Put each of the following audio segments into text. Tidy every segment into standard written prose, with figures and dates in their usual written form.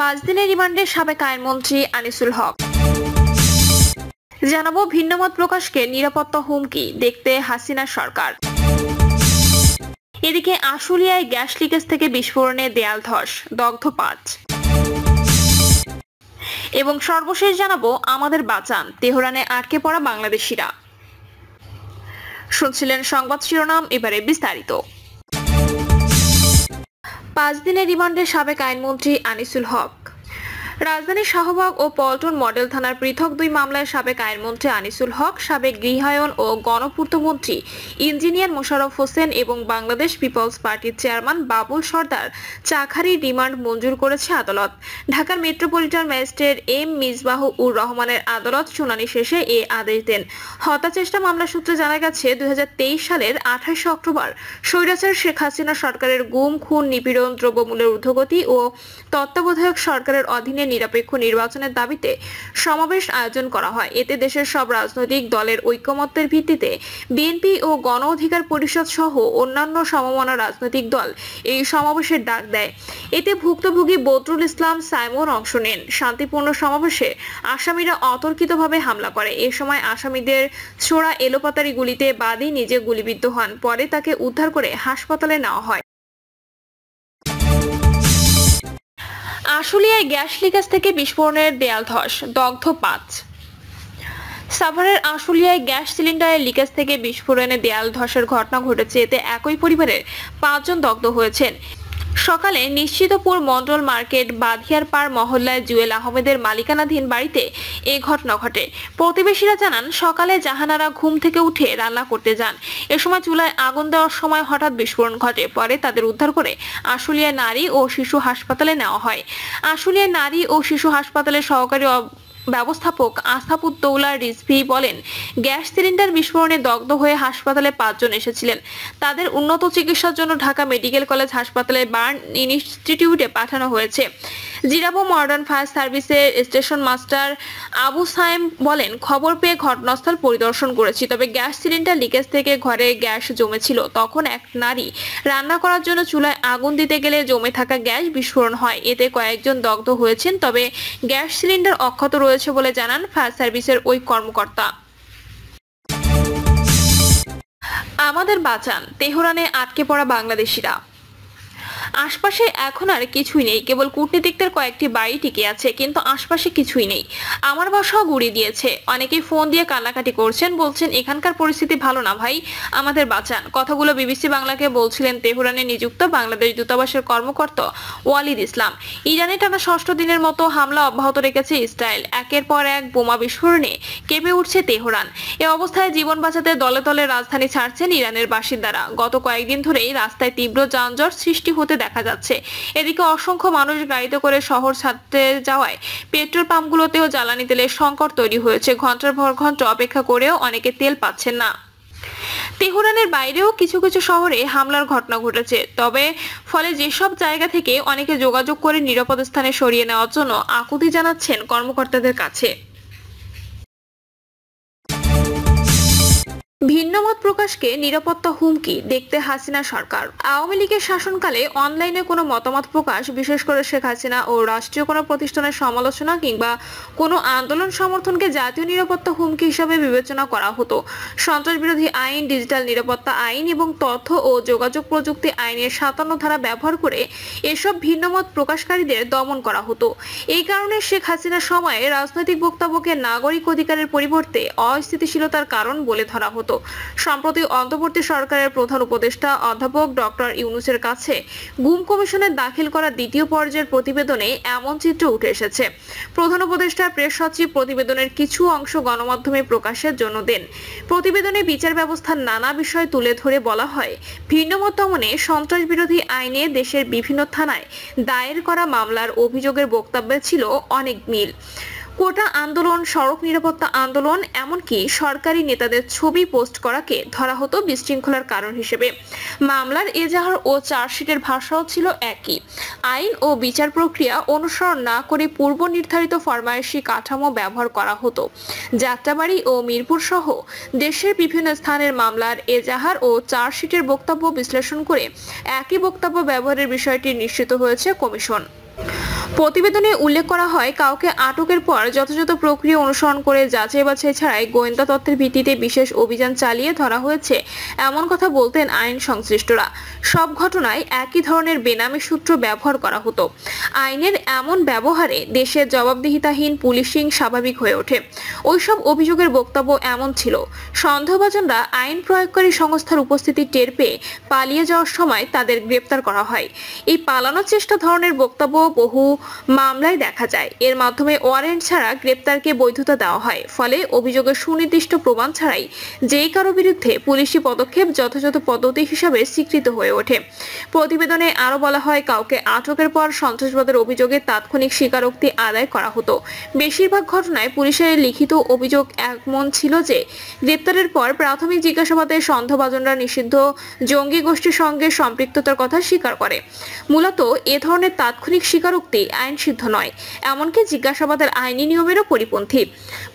5 দিনের রিমান্ডে সাবেক আইনমন্ত্রী আনিসুল হক। জানাবো ভিন্নমত প্রকাশকে নিরাপত্তা হুমকি, দেখতে হাসিনা সরকার। এদিকে আশুলিয়ায় গ্যাস লিকেজ থেকে বিস্ফোরণে দেয়াল ধস, দগ্ধ 5। এবং সর্বশেষ জানাবো আমাদের বাঁচান, তেহরানে আটকে পড়া বাংলাদেশিরা। শুনছিলেন সংবাদ শিরোনাম, এবারে বিস্তারিত। 5 দিনের রিমান্ডে সাবেক আইনমন্ত্রী আনিসুল হক। রাজধানীর শাহবাগ ও পল্টন মডেল থানার পৃথক 2 মামলায় সাবেক আইনমন্ত্রী আনিসুল হক, সাবেক গৃহায়ন ও গণপূর্তমন্ত্রী ইঞ্জিনিয়ার মোশাররফ হোসেন এবং বাংলাদেশ পিপলস পার্টির চেয়ারম্যান বাবুল সরদার চাখারির রিমান্ড মঞ্জুর করেছে আদালত। ঢাকার মেট্রোপলিটন ম্যাজিস্ট্রেট এম মিসবাহ-উর রহমানের আদালত শুনানি শেষে এ আদেশ দেন। হত্যাচেষ্টা মামলা সূত্রে জানা গেছে, 2023 সালের 28 অক্টোবর স্বৈরাচার শেখ হাসিনা সরকারের গুম, খুন, নিপীড়ন, দ্রব্যমূল্যের ঊর্ধ্বগতি ও তত্ত্বাবধায়ক সরকারের অধীনে নিরপেক্ষ নির্বাচনের দাবিতে সমাবেশ আয়োজন করা হয়। এতে দেশের সব রাজনৈতিক দলের ঐকমত্যের ভিত্তিতে বিএনপি ও গণ অধিকার পরিষদ সহ অন্যান্য সমমনা রাজনৈতিক দল এই সমাবেশের ডাক দেয়। এতে ভুক্তভোগী বদরুল ইসলাম সাইমন অংশ নেন। শান্তিপূর্ণ সমাবেশে আসামিরা অতর্কিতভাবে হামলা করে। এ সময় আসামিদের ছোড়া এলোপাতাড়ি গুলিতে বাদী নিজে গুলিবিদ্ধ হন। পরে তাকে উদ্ধার করে হাসপাতালে নেওয়া হয়। আশুলিয়ায় গ্যাস লিকেজ থেকে বিস্ফোরণের দেয়াল ধস, দগ্ধ 5। সাভারের আশুলিয়ায় গ্যাস সিলিন্ডারের লিকেজ থেকে বিস্ফোরণে দেয়াল ধসের ঘটনা ঘটেছে। এতে একই পরিবারের 5 জন দগ্ধ হয়েছেন। সকালে নিশ্চিতপুর মন্ডল মার্কেট বাধিয়ারপাড় মহল্লায় জুয়েল আহমেদের মালিকানাধীন বাড়িতে এই ঘটনা ঘটে। প্রতিবেশীরা জানান, সকালে জাহানারা ঘুম থেকে উঠে রান্না করতে যান। এ সময় চুলায় আগুন দেওয়ার সময় হঠাৎ বিস্ফোরণ ঘটে। পরে তাদের উদ্ধার করে আশুলিয়া নারী ও শিশু হাসপাতালে নেওয়া হয়। আশুলিয়া নারী ও শিশু হাসপাতালের সহকারী ব্যবস্থাপক আসাদুদ্দৌলা রিজভী বলেন, গ্যাস সিলিন্ডার বিস্ফোরণে দগ্ধ হয়ে হাসপাতালে 5 জন এসেছিলেন। তাদের উন্নত চিকিৎসার জন্য ঢাকা মেডিকেল কলেজ হাসপাতালে বার্ন ইনস্টিটিউটে পাঠানো হয়েছে। জিরাবো মডার্ন ফায়ার সার্ভিসের স্টেশন মাস্টার আবু সাইম বলেন, খবর পেয়ে ঘটনাস্থল পরিদর্শন করেছি। তবে গ্যাস সিলিন্ডার লিকেজ থেকে ঘরে গ্যাস জমেছিল। তখন এক নারী রান্না করার জন্য চুলায় আগুন দিতে গেলে জমে থাকা গ্যাস বিস্ফোরণ হয়। এতে কয়েকজন দগ্ধ হয়েছেন। তবে গ্যাস সিলিন্ডার অক্ষত রয়েছে বলে জানান ফায়ার সার্ভিসের ওই কর্মকর্তা। আমাদের বাঁচান, তেহরানে আটকে পড়া বাংলাদেশিরা। আশপাশে এখন আর কিছুই নেই, কেবল কূটনীতিকদের কয়েকটি বাড়ি টিকে আছে, কিন্তু আশপাশে কিছুই নেই। আমার বাসাও গুড়িয়ে দিয়েছে। অনেকেই ফোন দিয়ে কান্নাকাটি করছেন, বলছেন এখানকার পরিস্থিতি ভালো না ভাই, আমাদের বাঁচান। কথাগুলো বিবিসি বাংলাকে বলছিলেন তেহরানে নিযুক্ত বাংলাদেশ দূতাবাসের কর্মকর্তা ওয়ালিদ ইসলাম। ইরানে টানা 6ষ্ঠ দিনের মতো হামলা অব্যাহত রেখেছে ইসরায়েল। একের পর এক বোমা বিস্ফোরণে কেঁপে উঠছে তেহরান। এ অবস্থায় জীবন বাঁচাতে দলে দলে রাজধানী ছাড়ছেন ইরানের বাসিন্দারা। গত কয়েকদিন ধরেই রাস্তায় তীব্র যানজট সৃষ্টি হতে দেখা যাচ্ছে। এদিকে অসংখ্য মানুষ গাড়িতে করে শহর ছাড়তে যাওয়ায় পেট্রোল পাম্পগুলোতেও জ্বালানি তেলের সংকট তৈরি হয়েছে। ঘন্টার পর ঘন্টা অপেক্ষা করেও অনেকে তেল পাচ্ছেন না। তেহরানের বাইরেও কিছু কিছু শহরে হামলার ঘটনা ঘটেছে। তবে ফলে যেসব জায়গা থেকে অনেকে যোগাযোগ করে নিরাপদ স্থানে সরিয়ে নেওয়ার জন্য আকুতি জানাচ্ছেন কর্মকর্তাদের কাছে। ভিন্নমত প্রকাশকে নিরাপত্তা হুমকি, দেখতে হাসিনা সরকার। আওয়ামী লীগের শাসনকালে অনলাইনে কোনো মতামত প্রকাশ, বিশেষ করে শেখ হাসিনা ও রাষ্ট্রীয় কোনো প্রতিষ্ঠানের সমালোচনা কিংবা কোনো আন্দোলন সমর্থনকে জাতীয় নিরাপত্তা হুমকি হিসাবে বিবেচনা করা হতো। সন্ত্রাস বিরোধী আইন, ডিজিটাল নিরাপত্তা আইন এবং তথ্য ও যোগাযোগ প্রযুক্তি আইনের 57 ধারা ব্যবহার করে এসব ভিন্নমত প্রকাশকারীদের দমন করা হতো। এই কারণে শেখ হাসিনার সময়ে রাজনৈতিক বক্তব্যকে নাগরিক অধিকারের পরিবর্তে অস্থিতিশীলতার কারণ বলে ধরা হতো। সম্প্রতি অন্তর্বর্তী সরকারের প্রধান উপদেষ্টা অধ্যাপক ডক্টর ইউনূসের কাছে গুম কমিশনের দাখিল করা 2য় পর্যায়ের প্রতিবেদনে এমন চিত্র উঠে এসেছে। প্রধান উপদেষ্টার প্রেস সচিব প্রতিবেদনের কিছু অংশ গণমাধ্যমে প্রকাশের জন্য দেন। প্রতিবেদনে বিচার ব্যবস্থার নানা বিষয় তুলে ধরে বলা হয়, ভিন্নমত দমনে সন্ত্রাস বিরোধী আইনে দেশের বিভিন্ন থানায় দায়ের করা মামলার অভিযোগের বক্তব্যে ছিল অনেক মিল। কোটা আন্দোলন, সড়ক নিরাপত্তা আন্দোলন, এমনকি সরকারি নেতাদের ছবি পোস্ট করাকে ধরা হতো বিশৃঙ্খলার কারণ হিসেবে। মামলার এজাহার ও চার্জশিটের ভাষাও ছিল একই। আইন ও বিচার প্রক্রিয়া অনুসরণ না করে পূর্ব নির্ধারিত ফরমায়েশি কাঠামো ব্যবহার করা হতো। যাত্রাবাড়ি ও মিরপুর সহ দেশের বিভিন্ন স্থানের মামলার এজাহার ও চার্জশিটের বক্তব্য বিশ্লেষণ করে একই বক্তব্য ব্যবহারের বিষয়টি নিশ্চিত হয়েছে কমিশন। প্রতিবেদনে উল্লেখ করা হয়, কাউকে আটকের পর যথাযথ প্রক্রিয়া অনুসরণ করে যাচাই বাছাই ছাড়াই গোয়েন্দা তথ্যের ভিত্তিতে বিশেষ অভিযান চালিয়ে ধরা হয়েছে এমন কথা বলতেন আইন সংশ্লিষ্টরা। সব ঘটনায় একই ধরনের বেনামি সূত্র ব্যবহার করা হতো। আইনের এমন ব্যবহারে দেশের জবাবদিহিতাহীন পুলিশিং স্বাভাবিক হয়ে ওঠে। ওইসব অভিযোগের বক্তব্য এমন ছিল, সন্দেহভাজনরা আইন প্রয়োগকারী সংস্থার উপস্থিতি টের পেয়ে পালিয়ে যাওয়ার সময় তাদের গ্রেপ্তার করা হয়। এই পালানোর চেষ্টা ধরনের বক্তব্য বহু মামলায় দেখা যায়। এর মাধ্যমে ওয়ারেন্ট ছাড়া গ্রেপ্তারকে বৈধতা দেওয়া হয়। ফলে অভিযোগের সুনির্দিষ্ট প্রমাণ ছাড়াই যেই কারো বিরুদ্ধে পুলিশি পদক্ষেপ যথাযথ পদ্ধতি হিসাবে স্বীকৃত হয়ে ওঠে। প্রতিবেদনে আরো বলা হয়, কাউকে আটকের পর সন্ত্রাসবাদের অভিযোগে তাৎক্ষণিক স্বীকারোক্তি আদায় করা হতো। বেশিরভাগ ঘটনায় পুলিশের লিখিত অভিযোগ এমন ছিল যে গ্রেপ্তারের পর প্রাথমিক জিজ্ঞাসাবাদে সন্দেহভাজনরা নিষিদ্ধ জঙ্গি গোষ্ঠীর সঙ্গে সম্পৃক্ততার কথা স্বীকার করে। মূলত এ ধরনের তাৎক্ষণিক স্বীকারোক্তি আইনসিদ্ধ নয়, এমনকি জিজ্ঞাসাবাদের আইনি নিয়মেরও পরিপন্থী।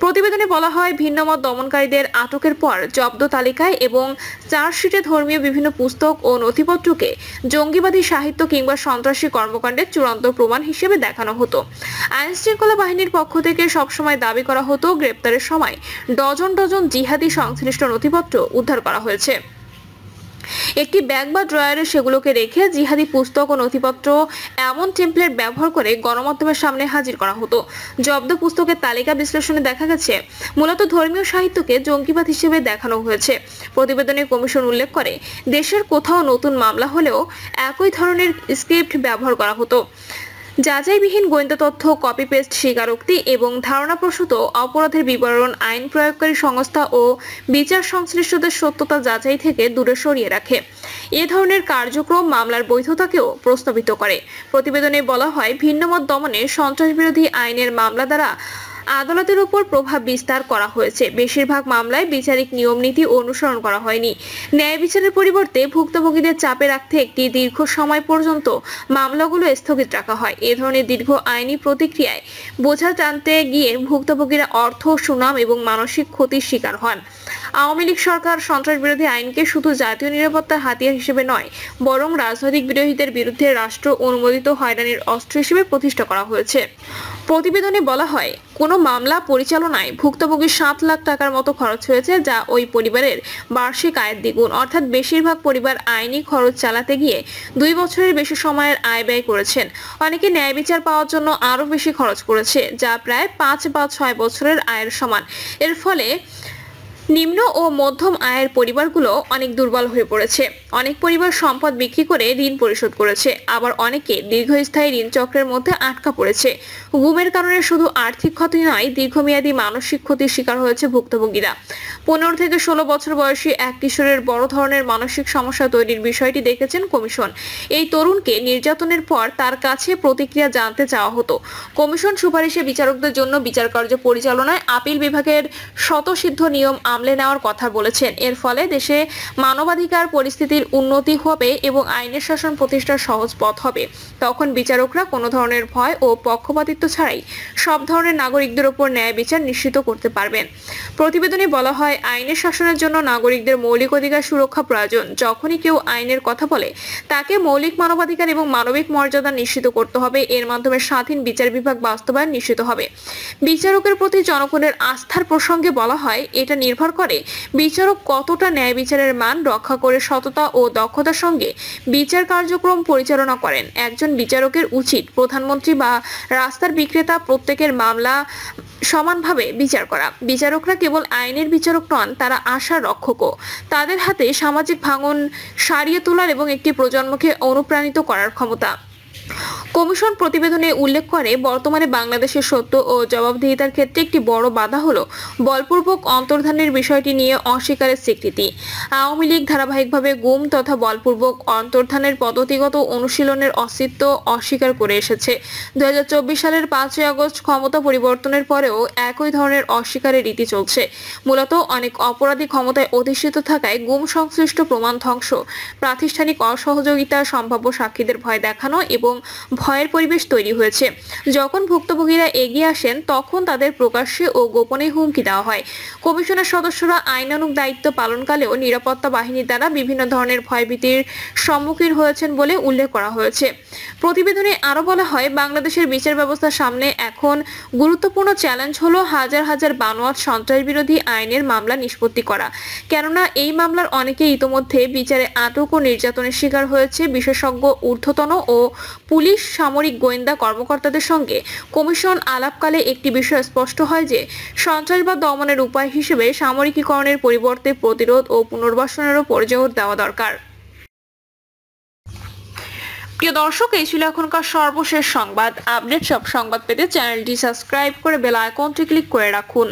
প্রতিবেদনে বলা হয়, ভিন্নমত দমনকারীদের আটকের পর জব্দ তালিকায় এবং চার্জশিটে ধর্মীয় বিভিন্ন পুস্তক ও নথিপত্রকে জঙ্গিবাদী সাহিত্য কিংবা সন্ত্রাসী কর্মকাণ্ডের চূড়ান্ত প্রমাণ হিসেবে দেখানো হতো। আইন শৃঙ্খলা বাহিনীর পক্ষ থেকে সবসময় দাবি করা হতো, গ্রেপ্তারের সময় ডজন ডজন জিহাদি সংশ্লিষ্ট নথিপত্র উদ্ধার করা হয়েছে। একটি ব্যাগ বা ড্রয়ারে সেগুলোকে রেখে জিহাদি পুস্তক ও নথিপত্র এমন টেমপ্লেট ব্যবহার করে গণমাধ্যমের সামনে হাজির করা হতো। জব্দ পুস্তকের তালিকা বিশ্লেষণে দেখা গেছে, মূলত ধর্মীয় সাহিত্যকে জঙ্গিবাদ হিসেবে দেখানো হয়েছে। প্রতিবেদনে কমিশন উল্লেখ করে, দেশের কোথাও নতুন মামলা হলেও একই ধরনের স্ক্রিপ্ট ব্যবহার করা হতো। যাচাইবিহীন গোয়েন্দা তথ্য, কপি পেস্ট স্বীকারোক্তি এবং ধারণাপ্রসূত অপরাধের বিবরণ আইন প্রয়োগকারী সংস্থা ও বিচার সংশ্লিষ্টদের সত্যতা যাচাই থেকে দূরে সরিয়ে রাখে। এ ধরনের কার্যক্রম মামলার বৈধতাকেও প্রস্তাবিত করে। প্রতিবেদনে বলা হয়, ভিন্নমত দমনে সন্ত্রাসবিরোধী আইনের মামলা দ্বারা আদালতের উপর প্রভাব বিস্তার করা হয়েছে। বেশিরভাগ মামলায় বিচারিক নিয়ম নীতি অনুসরণ করা হয়নি। ন্যায় বিচারের পরিবর্তে ভুক্তভোগীদের চাপে রাখতে একটি দীর্ঘ সময় পর্যন্ত মামলাগুলো স্থগিত রাখা হয়। এ ধরনের দীর্ঘ আইনি প্রতিক্রিয়ায় বোঝা টানতে গিয়ে ভুক্তভোগীরা অর্থ, সুনাম এবং মানসিক ক্ষতির শিকার হন। আওয়ামী লীগ সরকার সন্ত্রাসবিরোধী আইনকে শুধু জাতীয় নিরাপত্তার হাতিয়ার হিসেবে নয়, বরং রাজনৈতিক বিরোধীদের বিরুদ্ধে রাষ্ট্র অনুমোদিত হয়রানির অস্ত্র হিসেবে প্রতিষ্ঠা করা হয়েছে। প্রতিবেদনে বলা হয়, কোনো মামলা পরিচালনায় ভুক্তভোগীর 7 লাখ টাকার মতো খরচ হয়েছে, যা ওই পরিবারের বার্ষিক আয়ের দ্বিগুণ। অর্থাৎ বেশিরভাগ পরিবার আইনি খরচ চালাতে গিয়ে 2 বছরের বেশি সময়ের আয় ব্যয় করেছেন। অনেকে ন্যায় বিচার পাওয়ার জন্য আরও বেশি খরচ করেছে, যা প্রায় 5 বা 6 বছরের আয়ের সমান। এর ফলে নিম্ন ও মধ্যম আয়ের পরিবারগুলো অনেক দুর্বল হয়ে পড়েছে। অনেক পরিবার সম্পদ বিক্রি করে ঋণ পরিশোধ করেছে, আবার অনেকে দীর্ঘস্থায়ী ঋণ চক্রের মধ্যে আটকা পড়েছে। গুমের কারণে শুধু আর্থিক ক্ষতি নয়, দীর্ঘমেয়াদী মানসিক ক্ষতির শিকার হয়েছে ভুক্তভোগীরা। 15 থেকে 16 বছর বয়সী এক কিশোরের বড় ধরনের মানসিক সমস্যা তৈরির বিষয়টি দেখেছেন কমিশন। এই তরুণকে নির্যাতনের পর তার কাছে প্রতিক্রিয়া জানতে চাওয়া হতো। কমিশন সুপারিশে বিচারকদের জন্য বিচারকার্য পরিচালনায় আপিল বিভাগের স্বতঃসিদ্ধ নিয়ম আমলে নেওয়ার কথা বলেছেন। এর ফলে দেশে মানবাধিকার পরিস্থিতির উন্নতি হবে এবং আইনের শাসন প্রতিষ্ঠার সহজ পথ হবে। তখন বিচারকরা কোনো ধরনের ভয় ও পক্ষপাতিত্ব ছাড়াই সব ধরনের নাগরিকদের উপর ন্যায় বিচার নিশ্চিত করতে পারবেন। প্রতিবেদনে বলা হয়, আইনের শাসনের জন্য নাগরিকদের মৌলিক অধিকার সুরক্ষা প্রয়োজন। যখনই কেউ আইনের কথা বলে, তাকে মৌলিক মানবাধিকার এবং মানবিক মর্যাদা নিশ্চিত করতে হবে। এর মাধ্যমে স্বাধীন বিচার বিভাগ বাস্তবায়ন নিশ্চিত হবে। বিচারকের প্রতি জনগণের আস্থার প্রসঙ্গে বলা হয়, এটা নির্ভর করে বিচারক কতটা ন্যায় বিচারের মান রক্ষা করে সততা ও দক্ষতার সঙ্গে বিচার কার্যক্রম পরিচালনা করেন। একজন বিচারকের উচিত প্রধানমন্ত্রী বা রাস্তার বিক্রেতা প্রত্যেকের মামলা সমানভাবে বিচার করা। বিচারকরা কেবল আইনের বিচারক নন, তারা আশার রক্ষকও। তাদের হাতে সামাজিক ভাঙন সারিয়ে তোলার এবং একটি প্রজন্মকে অনুপ্রাণিত করার ক্ষমতা। কমিশন প্রতিবেদনে উল্লেখ করে, বর্তমানে বাংলাদেশের সত্য ও জবাবদিহিতার ক্ষেত্রে একটি বড় বাধা হলো বলপূর্বক অন্তর্ধানের বিষয়টি নিয়ে অস্বীকারের স্বীকৃতি। আওয়ামী লীগ ধারাবাহিকভাবে গুম তথা বলপূর্বক অন্তর্ধানের পদ্ধতিগত অনুশীলনের অস্তিত্ব অস্বীকার করে এসেছে। 2024 সালের 5 আগস্ট ক্ষমতা পরিবর্তনের পরেও একই ধরনের অস্বীকারের রীতি চলছে। মূলত অনেক অপরাধী ক্ষমতায় অধিষ্ঠিত থাকায় গুম সংশ্লিষ্ট প্রমাণ ধ্বংস, প্রাতিষ্ঠানিক অসহযোগিতা, সম্ভাব্য সাক্ষীদের ভয় দেখানো এবং ভয়ের পরিবেশ তৈরি হয়েছে। যখন ভুক্তভোগীরা এগিয়ে আসেন তখন তাদের প্রকাশ্যে ও গোপনে হুমকি দেওয়া হয়। কমিশনের সদস্যরা আইনানুগ দায়িত্ব পালনকালেও নিরাপত্তা বাহিনীর দ্বারা বিভিন্ন ধরনের ভয়ভীতির সম্মুখীন হয়েছেন বলে উল্লেখ করা হয়েছে। প্রতিবেদনে আরো বলা হয়, বাংলাদেশের বিচার ব্যবস্থার সামনে এখন গুরুত্বপূর্ণ চ্যালেঞ্জ হলো হাজার হাজার বানোয়াট সন্ত্রাস বিরোধী আইনের মামলা নিষ্পত্তি করা। কেননা এই মামলার অনেকে ইতোমধ্যে বিচারে আটক ও নির্যাতনের শিকার হয়েছে। বিশেষজ্ঞ, ঊর্ধ্বতন ও পুলিশ, সামরিক, গোয়েন্দা কর্মকর্তাদের সঙ্গে কমিশন আলাপকালে একটি বিষয় স্পষ্ট হয় যে সন্ত্রাসবাদ দমনের উপায় হিসেবে সামরিকীকরণের পরিবর্তে প্রতিরোধ ও পুনর্বাসনের উপর জোর দেওয়া দরকার। প্রিয় দর্শক, এই ছিল এখনকার সর্বশেষ সংবাদ আপডেট। সব সংবাদ পেতে চ্যানেলটি সাবস্ক্রাইব করে বেল আইকনটি ক্লিক করে রাখুন।